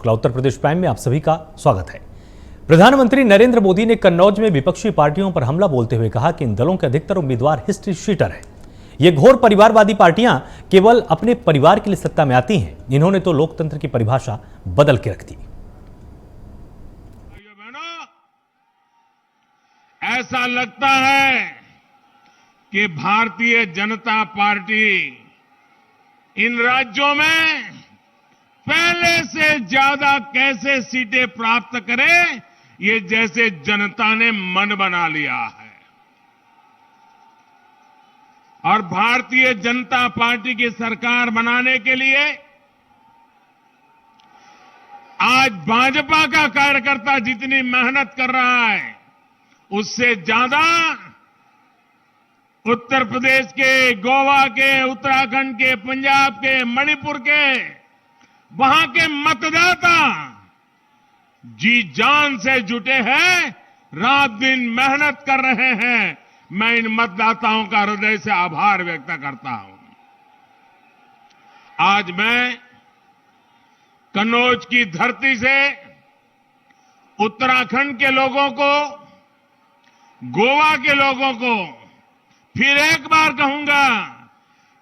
श्रृंखला उत्तर प्रदेश प्राइम में आप सभी का स्वागत है। प्रधानमंत्री नरेंद्र मोदी ने कन्नौज में विपक्षी पार्टियों पर हमला बोलते हुए कहा कि इन दलों के अधिकतर उम्मीदवार हिस्ट्री शीटर हैं। ये घोर परिवारवादी पार्टियां केवल अपने परिवार के लिए सत्ता में आती हैं। इन्होंने तो लोकतंत्र की परिभाषा बदल के रख दी। ऐसा लगता है कि भारतीय जनता पार्टी इन राज्यों में पहले से ज्यादा कैसे सीटें प्राप्त करे, ये जैसे जनता ने मन बना लिया है। और भारतीय जनता पार्टी की सरकार बनाने के लिए आज भाजपा का कार्यकर्ता जितनी मेहनत कर रहा है, उससे ज्यादा उत्तर प्रदेश के, गोवा के, उत्तराखंड के, पंजाब के, मणिपुर के, वहां के मतदाता जी जान से जुटे हैं, रात दिन मेहनत कर रहे हैं। मैं इन मतदाताओं का हृदय से आभार व्यक्त करता हूं। आज मैं कन्नौज की धरती से उत्तराखंड के लोगों को, गोवा के लोगों को फिर एक बार कहूंगा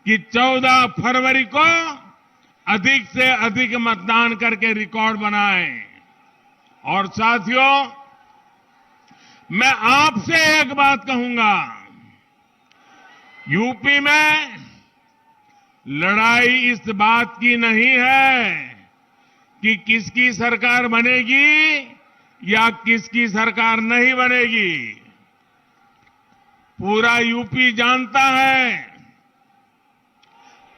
कि 14 फरवरी को अधिक से अधिक मतदान करके रिकॉर्ड बनाएं। और साथियों, मैं आपसे एक बात कहूंगा, यूपी में लड़ाई इस बात की नहीं है कि किसकी सरकार बनेगी या किसकी सरकार नहीं बनेगी। पूरा यूपी जानता है,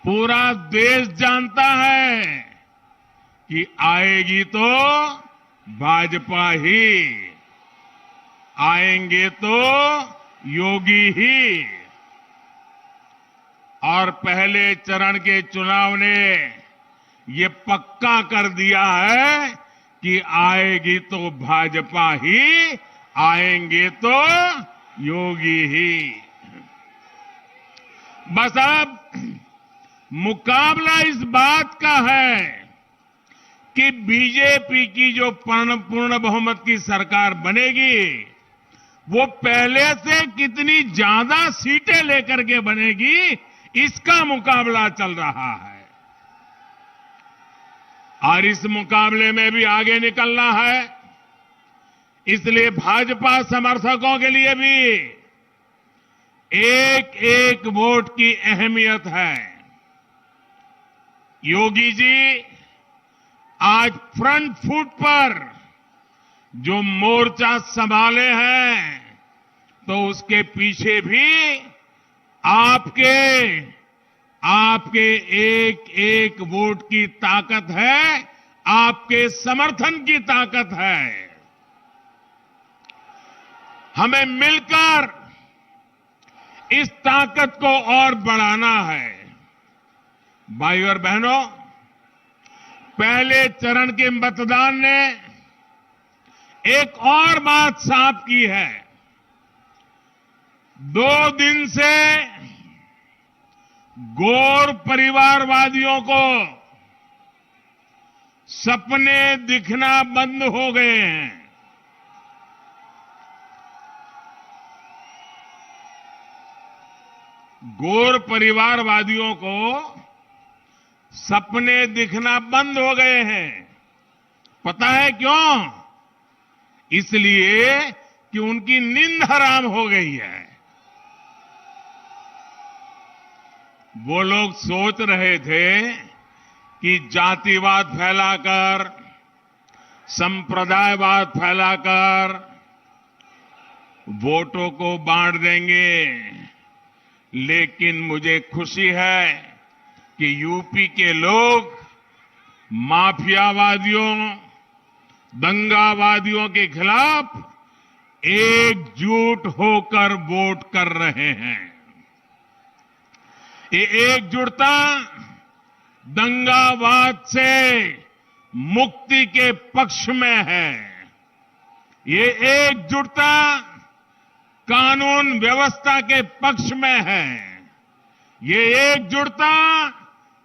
पूरा देश जानता है कि आएगी तो भाजपा ही, आएंगे तो योगी ही। और पहले चरण के चुनाव ने ये पक्का कर दिया है कि आएगी तो भाजपा ही, आएंगे तो योगी ही। बस अब मुकाबला इस बात का है कि बीजेपी की जो पूर्ण बहुमत की सरकार बनेगी, वो पहले से कितनी ज्यादा सीटें लेकर के बनेगी, इसका मुकाबला चल रहा है। और इस मुकाबले में भी आगे निकलना है। इसलिए भाजपा समर्थकों के लिए भी एक एक वोट की अहमियत है। योगी जी आज फ्रंट फुट पर जो मोर्चा संभाले हैं, तो उसके पीछे भी आपके एक एक वोट की ताकत है, आपके समर्थन की ताकत है। हमें मिलकर इस ताकत को और बढ़ाना है। भाइयों और बहनों, पहले चरण के मतदान ने एक और बात साफ की है। 2 दिन से गौर परिवारवादियों को सपने दिखना बंद हो गए हैं। गौर परिवारवादियों को सपने दिखना बंद हो गए हैं। पता है क्यों? इसलिए कि उनकी नींद हराम हो गई है। वो लोग सोच रहे थे कि जातिवाद फैलाकर, संप्रदायवाद फैलाकर वोटों को बांट देंगे। लेकिन मुझे खुशी है कि यूपी के लोग माफियावादियों, दंगावादियों के खिलाफ एकजुट होकर वोट कर रहे हैं। ये एकजुटता दंगावाद से मुक्ति के पक्ष में है। ये एकजुटता कानून व्यवस्था के पक्ष में है। ये एकजुटता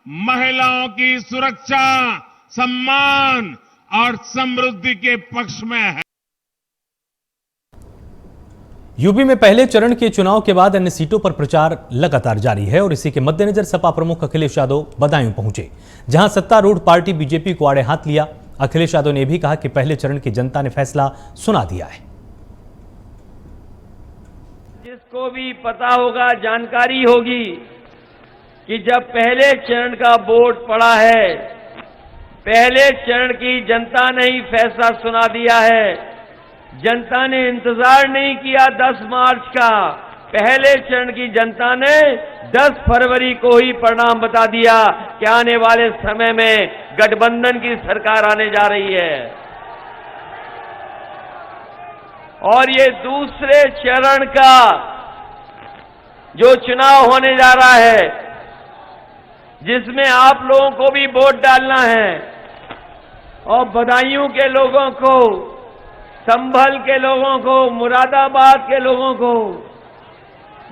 महिलाओं की सुरक्षा, सम्मान और समृद्धि के पक्ष में है। यूपी में पहले चरण के चुनाव के बाद अन्य सीटों पर प्रचार लगातार जारी है और इसी के मद्देनजर सपा प्रमुख अखिलेश यादव बदायूं पहुंचे, जहां सत्तारूढ़ पार्टी बीजेपी को आड़े हाथ लिया। अखिलेश यादव ने भी कहा कि पहले चरण की जनता ने फैसला सुना दिया है। जिसको भी पता होगा, जानकारी होगी कि जब पहले चरण का वोट पड़ा है, पहले चरण की जनता ने ही फैसला सुना दिया है। जनता ने इंतजार नहीं किया 10 मार्च का, पहले चरण की जनता ने 10 फरवरी को ही परिणाम बता दिया कि आने वाले समय में गठबंधन की सरकार आने जा रही है। और ये दूसरे चरण का जो चुनाव होने जा रहा है, जिसमें आप लोगों को भी वोट डालना है और बदायूं के लोगों को, संभल के लोगों को, मुरादाबाद के लोगों को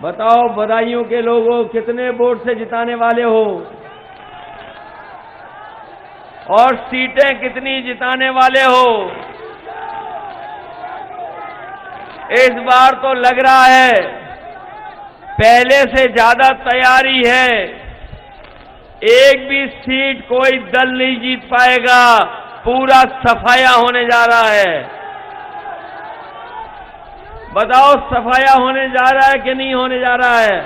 बताओ, बदायूं के लोगों कितने वोट से जिताने वाले हो और सीटें कितनी जिताने वाले हो। इस बार तो लग रहा है पहले से ज्यादा तैयारी है। एक भी सीट कोई दल नहीं जीत पाएगा, पूरा सफाया होने जा रहा है। बताओ, सफाया होने जा रहा है कि नहीं होने जा रहा है।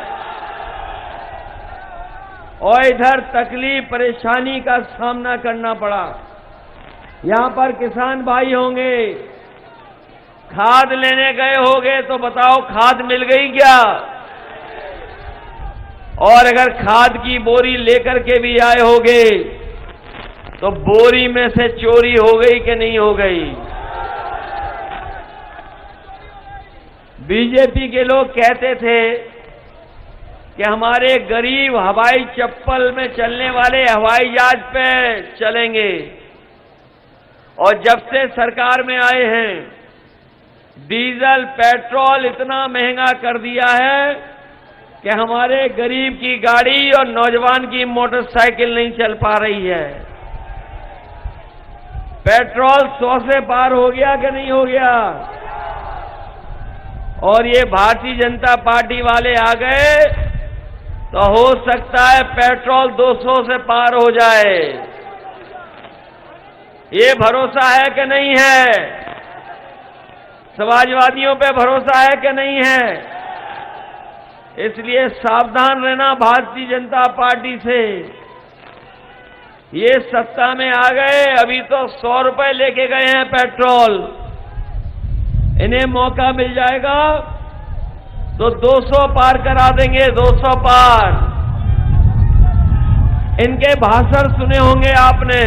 और इधर तकलीफ परेशानी का सामना करना पड़ा। यहां पर किसान भाई होंगे, खाद लेने गए होंगे, तो बताओ खाद मिल गई क्या? और अगर खाद की बोरी लेकर के भी आए होंगे तो बोरी में से चोरी हो गई कि नहीं हो गई? बीजेपी के लोग कहते थे कि हमारे गरीब हवाई चप्पल में चलने वाले हवाई जहाज पे चलेंगे, और जब से सरकार में आए हैं डीजल पेट्रोल इतना महंगा कर दिया है कि हमारे गरीब की गाड़ी और नौजवान की मोटरसाइकिल नहीं चल पा रही है। पेट्रोल 100 से पार हो गया कि नहीं हो गया? और ये भारतीय जनता पार्टी वाले आ गए तो हो सकता है पेट्रोल 200 से पार हो जाए। ये भरोसा है कि नहीं है? समाजवादियों पे भरोसा है कि नहीं है? इसलिए सावधान रहना भारतीय जनता पार्टी से। ये सत्ता में आ गए, अभी तो 100 रुपए लेके गए हैं पेट्रोल, इन्हें मौका मिल जाएगा तो 200 पार करा देंगे, 200 पार। इनके भाषण सुने होंगे आपने,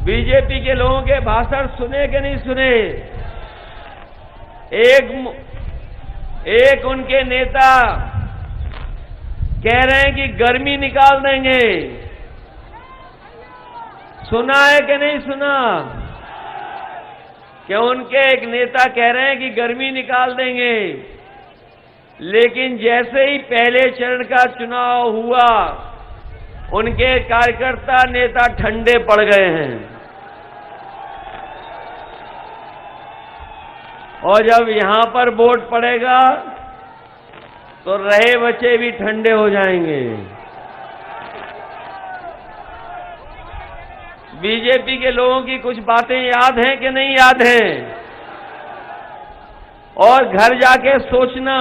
बीजेपी के लोगों के भाषण सुने कि नहीं सुने? एक उनके नेता कह रहे हैं कि गर्मी निकाल देंगे। सुना है कि नहीं सुना? कि उनके एक नेता कह रहे हैं कि गर्मी निकाल देंगे, लेकिन जैसे ही पहले चरण का चुनाव हुआ उनके कार्यकर्ता नेता ठंडे पड़ गए हैं। और जब यहां पर वोट पड़ेगा तो रहे बचे भी ठंडे हो जाएंगे। बीजेपी के लोगों की कुछ बातें याद हैं कि नहीं याद हैं? और घर जाके सोचना,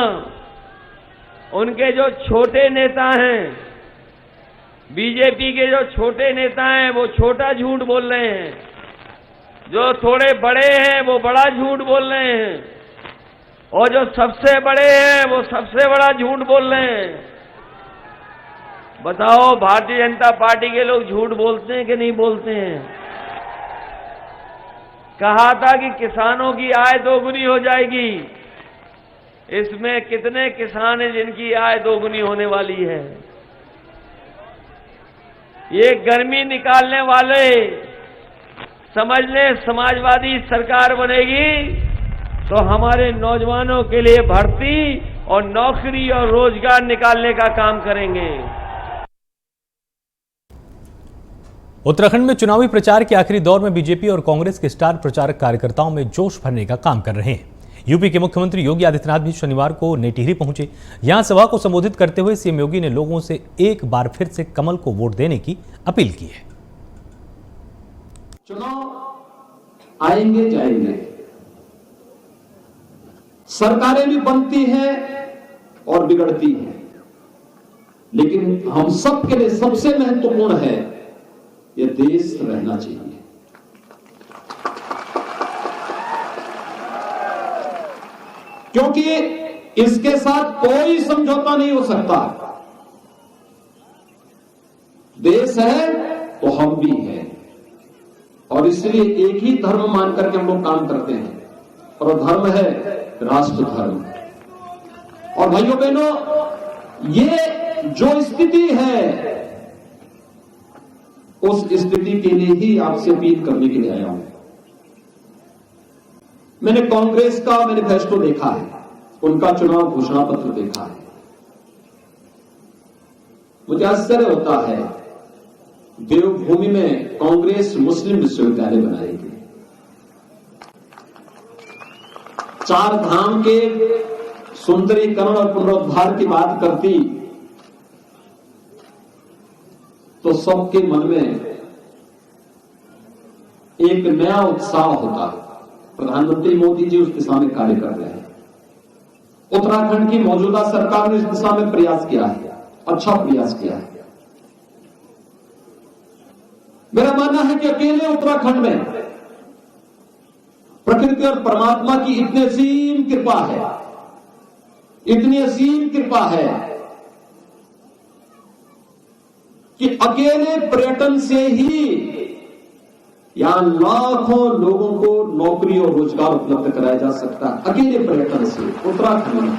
उनके जो छोटे नेता हैं, बीजेपी के जो छोटे नेता हैं, वो छोटा झूठ बोल रहे हैं, जो थोड़े बड़े हैं वो बड़ा झूठ बोल रहे हैं, और जो सबसे बड़े हैं वो सबसे बड़ा झूठ बोल रहे हैं। बताओ, भारतीय जनता पार्टी के लोग झूठ बोलते हैं कि नहीं बोलते हैं? कहा था कि किसानों की आय दोगुनी हो जाएगी, इसमें कितने किसान हैं जिनकी आय दोगुनी होने वाली है? ये गर्मी निकालने वाले समझ ले, समाजवादी सरकार बनेगी तो हमारे नौजवानों के लिए भर्ती और नौकरी और रोजगार निकालने का काम करेंगे। उत्तराखंड में चुनावी प्रचार के आखिरी दौर में बीजेपी और कांग्रेस के स्टार प्रचारक कार्यकर्ताओं में जोश भरने का काम कर रहे हैं। यूपी के मुख्यमंत्री योगी आदित्यनाथ भी शनिवार को नेटिहरी पहुंचे। यहां सभा को संबोधित करते हुए सीएम योगी ने लोगों से एक बार फिर से कमल को वोट देने की अपील की है। चुनाव आएंगे जाएंगे, सरकारें भी बनती हैं और बिगड़ती हैं, लेकिन हम सब के लिए सबसे महत्वपूर्ण है ये देश रहना चाहिए। क्योंकि इसके साथ कोई समझौता नहीं हो सकता। देश है तो हम भी हैं, और इसलिए एक ही धर्म मान करके हम लोग काम करते हैं, और धर्म है राष्ट्र धर्म। और भाइयों बहनों, ये जो स्थिति है उस स्थिति के लिए ही आपसे अपील करने के लिए आया हूं। मैंने कांग्रेस का मैनिफेस्टो देखा है, उनका चुनाव घोषणा पत्र देखा है। मुझे आश्चर्य होता है, देवभूमि में कांग्रेस मुस्लिम विश्वविद्यालय बनाएगी, 4 धाम के सुंदरीकरण और पुनरुद्धार की बात करती तो सबके मन में एक नया उत्साह होता। प्रधानमंत्री मोदी जी उस दिशा में कार्य कर रहे हैं। उत्तराखंड की मौजूदा सरकार ने इस दिशा में प्रयास किया है, अच्छा प्रयास किया है। मेरा मानना है कि अकेले उत्तराखंड में प्रकृति और परमात्मा की इतनी असीम कृपा है, इतनी असीम कृपा है कि अकेले पर्यटन से ही यहां लाखों लोगों को नौकरी और रोजगार उपलब्ध कराया जा सकता है। अकेले पर्यटन से उत्तराखंड में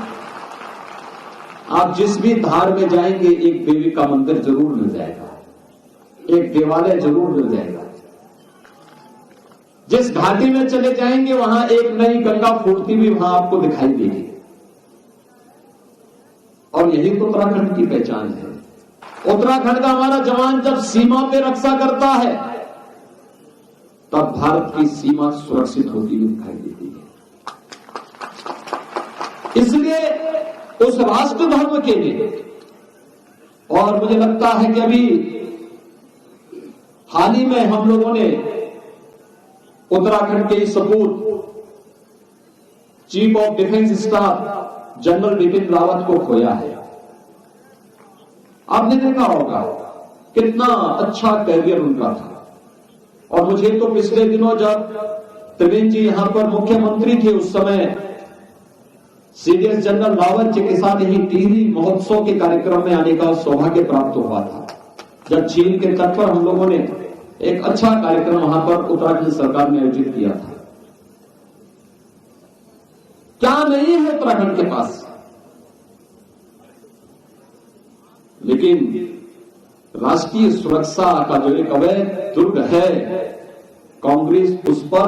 आप जिस भी धार में जाएंगे एक देवी का मंदिर जरूर मिल जाएगा, एक देवालय जरूर मिल जाएगा। जिस घाटी में चले जाएंगे वहां एक नई गंगा फूटती भी वहां आपको दिखाई देगी। और यही तो उत्तराखंड की पहचान है। उत्तराखंड का हमारा जवान जब सीमा पे रक्षा करता है तब भारत की सीमा सुरक्षित होती हुई दिखाई देती है। इसलिए उस राष्ट्र धर्म के लिए, और मुझे लगता है कि अभी हाल ही में हम लोगों ने उत्तराखंड के सपूत chief of defence staff general Bipin Rawat को खोया है। आपने देखा होगा कितना अच्छा कैरियर उनका था। और मुझे तो पिछले दिनों जब त्रिवेंद्र जी यहां पर मुख्यमंत्री थे उस समय सीडीएस जनरल रावत जी के साथ यही टिहरी महोत्सव के कार्यक्रम में आने का सौभाग्य प्राप्त हुआ था, जब चीन के तट पर हम लोगों ने एक अच्छा कार्यक्रम वहां पर उत्तराखंड सरकार ने आयोजित किया था। क्या नहीं है उत्तराखंड के पास, लेकिन राष्ट्रीय सुरक्षा का जो एक अवैध दुर्ग है, कांग्रेस उस पर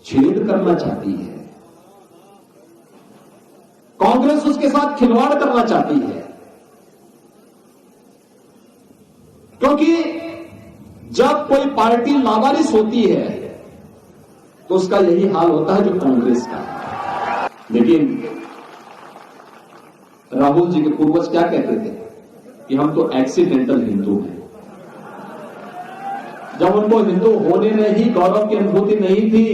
छेद करना चाहती है। कांग्रेस उसके साथ खिलवाड़ करना चाहती है, क्योंकि जब कोई पार्टी लावारिस होती है तो उसका यही हाल होता है जो कांग्रेस का है। लेकिन राहुल जी के पूर्वज क्या कहते थे कि हम तो एक्सीडेंटल हिंदू हैं। जब उनको हिंदू होने में ही गौरव की अनुभूति नहीं थी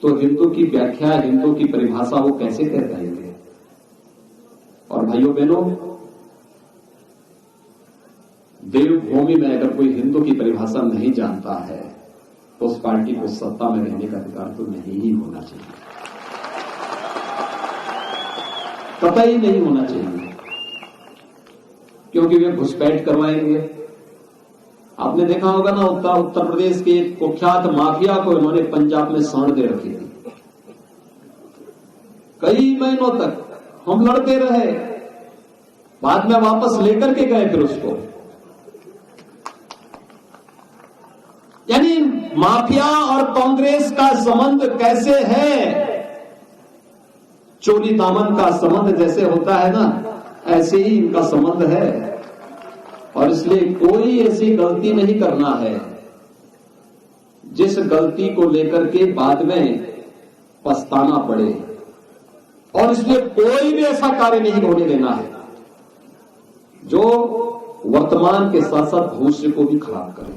तो हिंदू की व्याख्या, हिंदू की परिभाषा वो कैसे कर पाएंगे। और भाइयों बहनों, देवभूमि में अगर कोई हिंदू की परिभाषा नहीं जानता है तो उस पार्टी को सत्ता में रहने का अधिकार तो नहीं ही होना चाहिए, कतई नहीं होना चाहिए, क्योंकि वे घुसपैठ करवाएंगे। आपने देखा होगा ना, उत्तर प्रदेश के कुख्यात माफिया को इन्होंने पंजाब में सांड दे रखी थी। कई महीनों तक हम लड़ते रहे, बाद में वापस लेकर के गए फिर उसको। यानी माफिया और कांग्रेस का संबंध कैसे है, चोरी दामन का संबंध जैसे होता है ना, ऐसे ही इनका संबंध है। और इसलिए कोई ऐसी गलती नहीं करना है जिस गलती को लेकर के बाद में पछताना पड़े, और इसलिए कोई भी ऐसा कार्य नहीं होने देना है जो वर्तमान के साथ साथ भविष्य को भी खराब करे।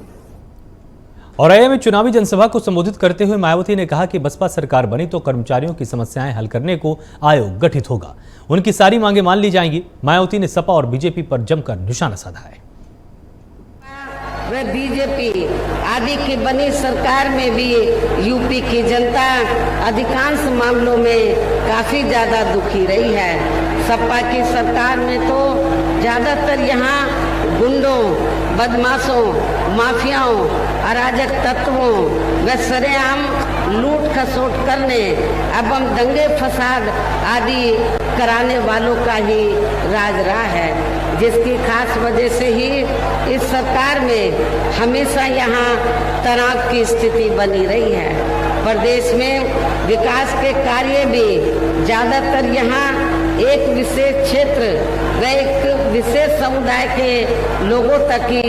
औरैया में चुनावी जनसभा को संबोधित करते हुए मायावती ने कहा कि बसपा सरकार बनी तो कर्मचारियों की समस्याएं हल करने को आयोग गठित होगा, उनकी सारी मांगे मान ली जाएंगी। मायावती ने सपा और बीजेपी पर जमकर निशाना साधा है। व बीजेपी आदि की बनी सरकार में भी यूपी की जनता अधिकांश मामलों में काफी ज्यादा दुखी रही है। सपा की सरकार में तो ज्यादातर यहाँ गुंडों, बदमाशों, माफियाओं, अराजक तत्वों व सरेआम लूट खसोट करने एवं दंगे फसाद आदि कराने वालों का ही राज रहा है, जिसकी खास वजह से ही इस सरकार में हमेशा यहाँ तनाव की स्थिति बनी रही है। प्रदेश में विकास के कार्य भी ज्यादातर यहाँ एक विशेष क्षेत्र व एक विशेष समुदाय के लोगों तक ही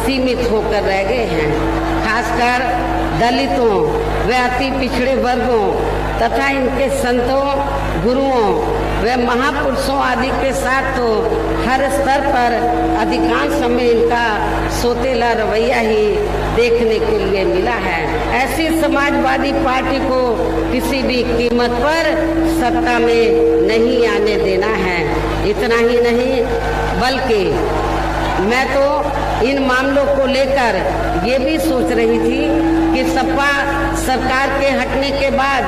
सीमित होकर रह गए हैं। खासकर दलितों व अति पिछड़े वर्गों तथा इनके संतों, गुरुओं व महापुरुषों आदि के साथ तो हर स्तर पर अधिकांश समय इनका सोतेला रवैया ही देखने के लिए मिला है। ऐसी समाजवादी पार्टी को किसी भी कीमत पर सत्ता में नहीं आने देना है। इतना ही नहीं बल्कि मैं तो इन मामलों को लेकर ये भी सोच रही थी कि सपा सरकार के हटने के बाद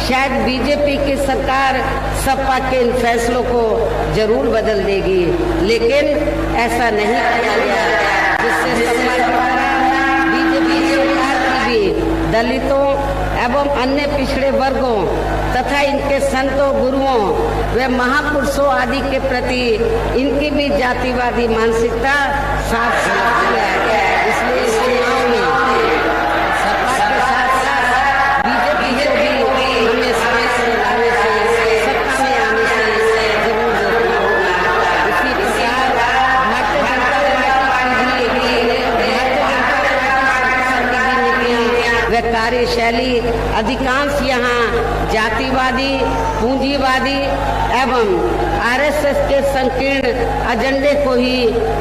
शायद बीजेपी की सरकार सपा के इन फैसलों को जरूर बदल देगी, लेकिन ऐसा नहीं किया गया, जिससे सपा द्वारा बीजेपी सरकार की भी दलितों एवं अन्य पिछड़े वर्गों तथा इनके संतों, गुरुओं व महापुरुषों आदि के प्रति इनकी भी जातिवादी मानसिकता साफ साफ किया गया। इसलिए इस चुनाव में सपा के साथ साथ बीजेपी को भी हमें समय से लाने से सत्ता में आने से जरूर रोकना होगा। इसी प्रकार भारतीय जनता पार्टी व कार्यशैली अधिकांश यहाँ जातिवादी, पूंजीवादी एवं आरएसएस के संकीर्ण एजेंडे को ही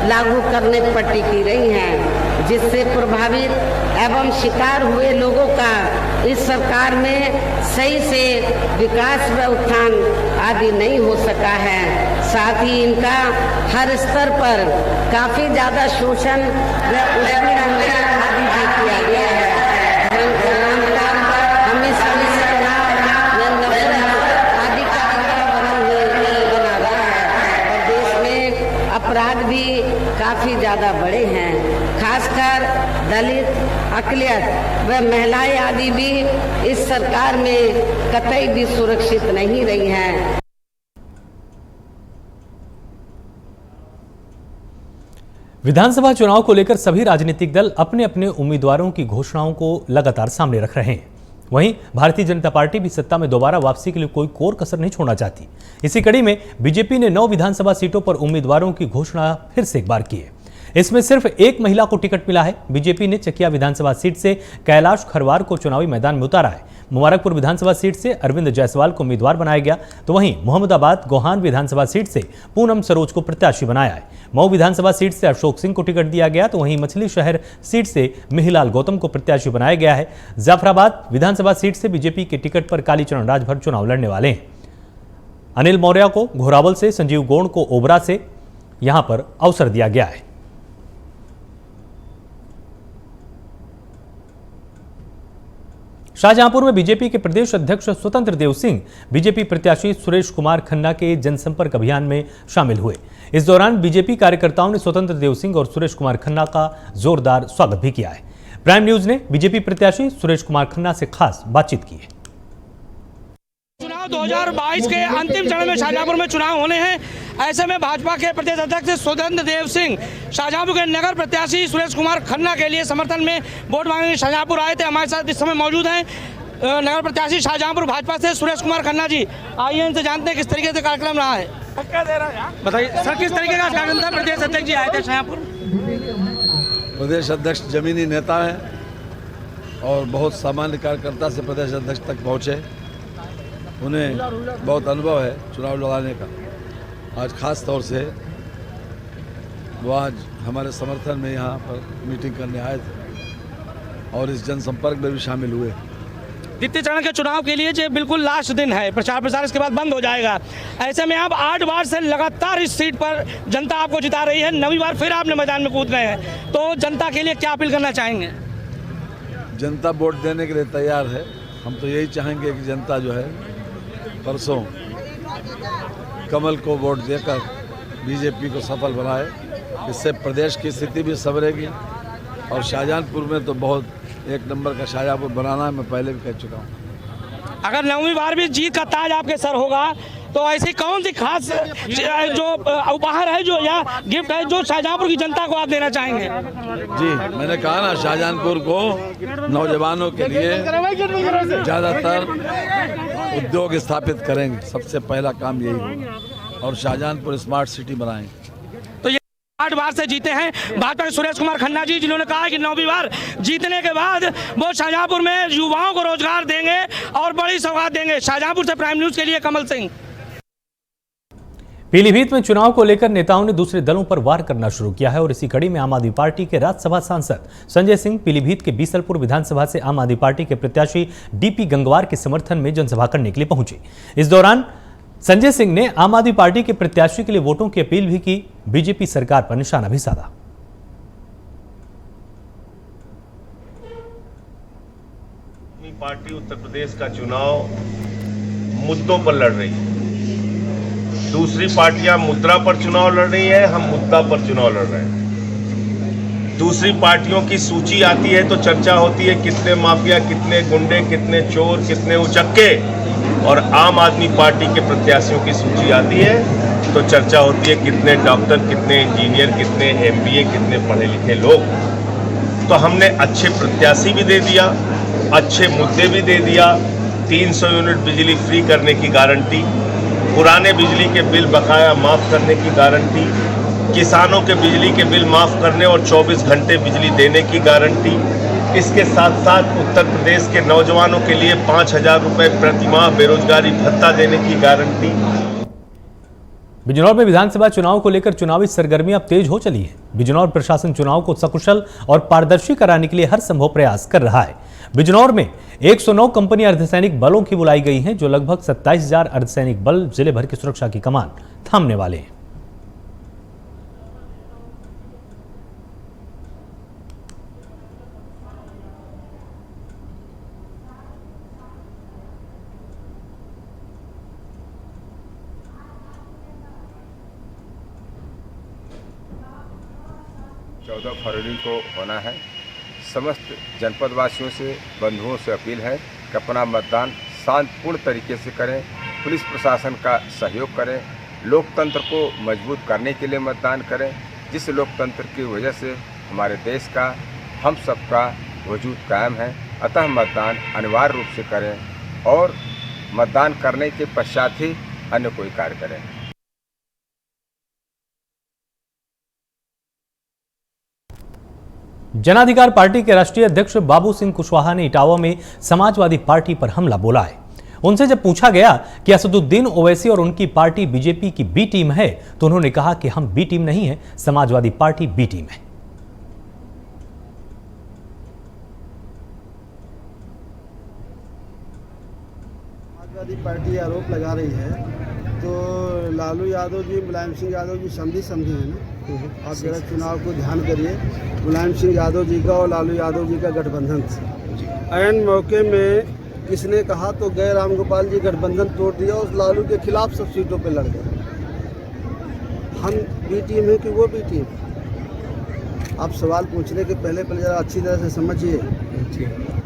लागू करने पर टिकी रही हैं, जिससे प्रभावित एवं शिकार हुए लोगों का इस सरकार में सही से विकास व उत्थान आदि नहीं हो सका है। साथ ही इनका हर स्तर पर काफी ज्यादा शोषण व उत्पीड़न आदि भी किया गया है। अपराध भी काफी ज्यादा बढ़े हैं। खासकर दलित, अकलियत व महिलाएं आदि भी इस सरकार में कतई भी सुरक्षित नहीं रही हैं। विधानसभा चुनाव को लेकर सभी राजनीतिक दल अपने अपने उम्मीदवारों की घोषणाओं को लगातार सामने रख रहे हैं। वहीं भारतीय जनता पार्टी भी सत्ता में दोबारा वापसी के लिए कोई कोर कसर नहीं छोड़ना चाहती। इसी कड़ी में बीजेपी ने 9 विधानसभा सीटों पर उम्मीदवारों की घोषणा फिर से एक बार की है। इसमें सिर्फ एक महिला को टिकट मिला है। बीजेपी ने चकिया विधानसभा सीट से कैलाश खरवार को चुनावी मैदान में उतारा है। मुबारकपुर विधानसभा सीट से अरविंद जायसवाल को उम्मीदवार बनाया गया, तो वहीं मोहम्मदाबाद गोहान विधानसभा सीट से पूनम सरोज को प्रत्याशी बनाया है। मऊ विधानसभा सीट से अशोक सिंह को टिकट दिया गया, तो वहीं मछली शहर सीट से मिहिलाल गौतम को प्रत्याशी बनाया गया है। जाफराबाद विधानसभा सीट से बीजेपी के टिकट पर कालीचरण राजभर चुनाव लड़ने वाले हैं। अनिल मौर्य को घोरावल से, संजीव गोंड को ओबरा से यहां पर अवसर दिया गया है। शाहजहांपुर में बीजेपी के प्रदेश अध्यक्ष स्वतंत्र देव सिंह बीजेपी प्रत्याशी सुरेश कुमार खन्ना के जनसंपर्क अभियान में शामिल हुए। इस दौरान बीजेपी कार्यकर्ताओं ने स्वतंत्र देव सिंह और सुरेश कुमार खन्ना का जोरदार स्वागत भी किया है। प्राइम न्यूज ने बीजेपी प्रत्याशी सुरेश कुमार खन्ना से खास बातचीत की है। चुनाव 2022 के अंतिम चरण में शाहजहांपुर में चुनाव होने हैं। ऐसे में भाजपा के प्रदेश अध्यक्ष स्वतंत्र देव सिंह शाहजहांपुर के नगर प्रत्याशी सुरेश कुमार खन्ना के लिए समर्थन में वोट मांगने शाहजहांपुर आए थे। हमारे साथ इस समय मौजूद हैं नगर प्रत्याशी शाहजहांपुर भाजपा से सुरेश कुमार खन्ना जी। आइए इनसे जानते हैं किस तरीके से कार्यक्रम रहा है। क्या दे रहा है बताइए सर, किस तरीके का कार्यक्रम था? प्रदेश अध्यक्ष जी आए थे शाहजहांपुर। प्रदेश अध्यक्ष जमीनी नेता हैं और बहुत सामान्य कार्यकर्ता से प्रदेश अध्यक्ष तक पहुँचे। उन्हें बहुत अनुभव है चुनाव लड़ाने का। आज खास तौर से वो आज हमारे समर्थन में यहाँ पर मीटिंग करने आए थे और इस जनसंपर्क में भी शामिल हुए। द्वितीय चरण के चुनाव के लिए जो बिल्कुल लास्ट दिन है, प्रचार प्रसार इसके बाद बंद हो जाएगा। ऐसे में आप 8 बार से लगातार इस सीट पर जनता आपको जिता रही है, 9वीं बार फिर आपने मैदान में कूद गए हैं, तो जनता के लिए क्या अपील करना चाहेंगे? जनता वोट देने के लिए तैयार है। हम तो यही चाहेंगे कि जनता जो है परसों कमल को वोट देकर बीजेपी को सफल बनाए। इससे प्रदेश की स्थिति भी संवरेगी और शाहजहांपुर में तो बहुत एक नंबर का शाहजहांपुर बनाना है, मैं पहले भी कह चुका हूँ। अगर 9वीं बार भी जीत का ताज आपके सर होगा तो ऐसी कौन सी खास जो उपहार है जो या गिफ्ट है जो शाहजहांपुर की जनता को आप देना चाहेंगे? जी, मैंने कहा ना, शाहजहांपुर को नौजवानों के लिए ज़्यादातर उद्योग स्थापित करेंगे। सबसे पहला काम यही होगा और शाहजहांपुर स्मार्ट सिटी बनाएंगे। 8 बार से जीते हैं भाजपा के सुरेश कुमार खन्ना जी, जिन्होंने कहा कि 9वीं बार जीतने के बाद वो शाहजहांपुर में युवाओं को रोजगार देंगे और बड़ी सौगात देंगे। शाहजहांपुर से प्राइम न्यूज के लिए कमल सिंह। पीलीभीत में चुनाव को लेकर नेताओं ने दूसरे दलों पर वार करना शुरू किया है और इसी कड़ी में आम आदमी पार्टी के राज्यसभा सांसद संजय सिंह पीलीभीत के बीसलपुर विधानसभा से आम आदमी पार्टी के प्रत्याशी डीपी गंगवार के समर्थन में जनसभा करने के लिए पहुंचे। इस दौरान संजय सिंह ने आम आदमी पार्टी के प्रत्याशी के लिए वोटों की अपील भी की। बीजेपी सरकार पर निशाना भी साधा। पार्टी उत्तर प्रदेश का चुनाव मुद्दों पर लड़ रही है। दूसरी पार्टियां मुद्रा पर चुनाव लड़ रही है, हम मुद्दा पर चुनाव लड़ रहे हैं। दूसरी पार्टियों की सूची आती है तो चर्चा होती है कितने माफिया, कितने गुंडे, कितने चोर, कितने उचक्के, और आम आदमी पार्टी के प्रत्याशियों की सूची आती है तो चर्चा होती है कितने डॉक्टर, कितने इंजीनियर, कितने MBA, कितने पढ़े लिखे लोग। तो हमने अच्छे प्रत्याशी भी दे दिया, अच्छे मुद्दे भी दे दिया। 300 यूनिट बिजली फ्री करने की गारंटी, पुराने बिजली के बिल बकाया माफ करने की गारंटी, किसानों के बिजली के बिल माफ करने और 24 घंटे बिजली देने की गारंटी। इसके साथ साथ उत्तर प्रदेश के नौजवानों के लिए 5,000 रुपए प्रति माह बेरोजगारी भत्ता देने की गारंटी। बिजनौर में विधानसभा चुनाव को लेकर चुनावी सरगर्मियां अब तेज हो चली है। बिजनौर प्रशासन चुनाव को सकुशल और पारदर्शी कराने के लिए हर संभव प्रयास कर रहा है। बिजनौर में 109 कंपनी अर्धसैनिक बलों की बुलाई गई हैं, जो लगभग 27,000 अर्धसैनिक बल जिले भर की सुरक्षा की कमान थामने वाले हैं। फरवरी को होना है। समस्त जनपदवासियों से, बंधुओं से अपील है कि अपना मतदान शांतिपूर्ण तरीके से करें, पुलिस प्रशासन का सहयोग करें, लोकतंत्र को मजबूत करने के लिए मतदान करें, जिस लोकतंत्र की वजह से हमारे देश का, हम सबका वजूद कायम है। अतः मतदान अनिवार्य रूप से करें और मतदान करने के पश्चात ही अन्य कोई कार्य करें। जनाधिकार पार्टी के राष्ट्रीय अध्यक्ष बाबू सिंह कुशवाहा ने इटावा में समाजवादी पार्टी पर हमला बोला है। उनसे जब पूछा गया कि असदुद्दीन ओवैसी और उनकी पार्टी बीजेपी की बी टीम है, तो उन्होंने कहा कि हम बी टीम नहीं है, समाजवादी पार्टी बी टीम है। समाजवादी पार्टी आरोप लगा रही है तो लालू यादव जी, मुलायम सिंह यादव जी समझी है ना। आप जरा चुनाव को ध्यान करिए। मुलायम सिंह यादव जी का और लालू यादव जी का गठबंधन था। ऐन मौके में किसने कहा तो गए रामगोपाल जी गठबंधन तोड़ दिया और लालू के खिलाफ सब सीटों पे लड़ गए। हम बी टीम है कि वो बी टीम? आप सवाल पूछने के पहले जरा अच्छी तरह से समझिए।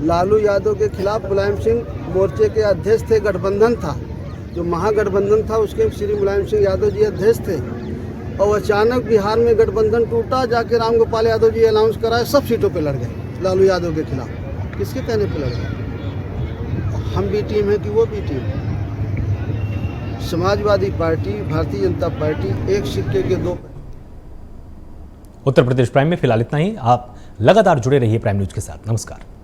लालू यादव के खिलाफ मुलायम सिंह मोर्चे के अध्यक्ष थे, गठबंधन था, जो महागठबंधन था उसके श्री मुलायम सिंह यादव जी अध्यक्ष थे, और अचानक बिहार में गठबंधन टूटा, जाके रामगोपाल यादव जी अनाउंस कराए, सब सीटों पे लड़ गए लालू यादव के खिलाफ। किसके कहने पे लड़ गए? हम बी टीम है कि वो B team? Samajwadi party, Bharatiya Janata party एक सिक्के के दो। उत्तर प्रदेश प्राइम में फिलहाल इतना ही। आप लगातार जुड़े रहिए प्राइम न्यूज के साथ। नमस्कार।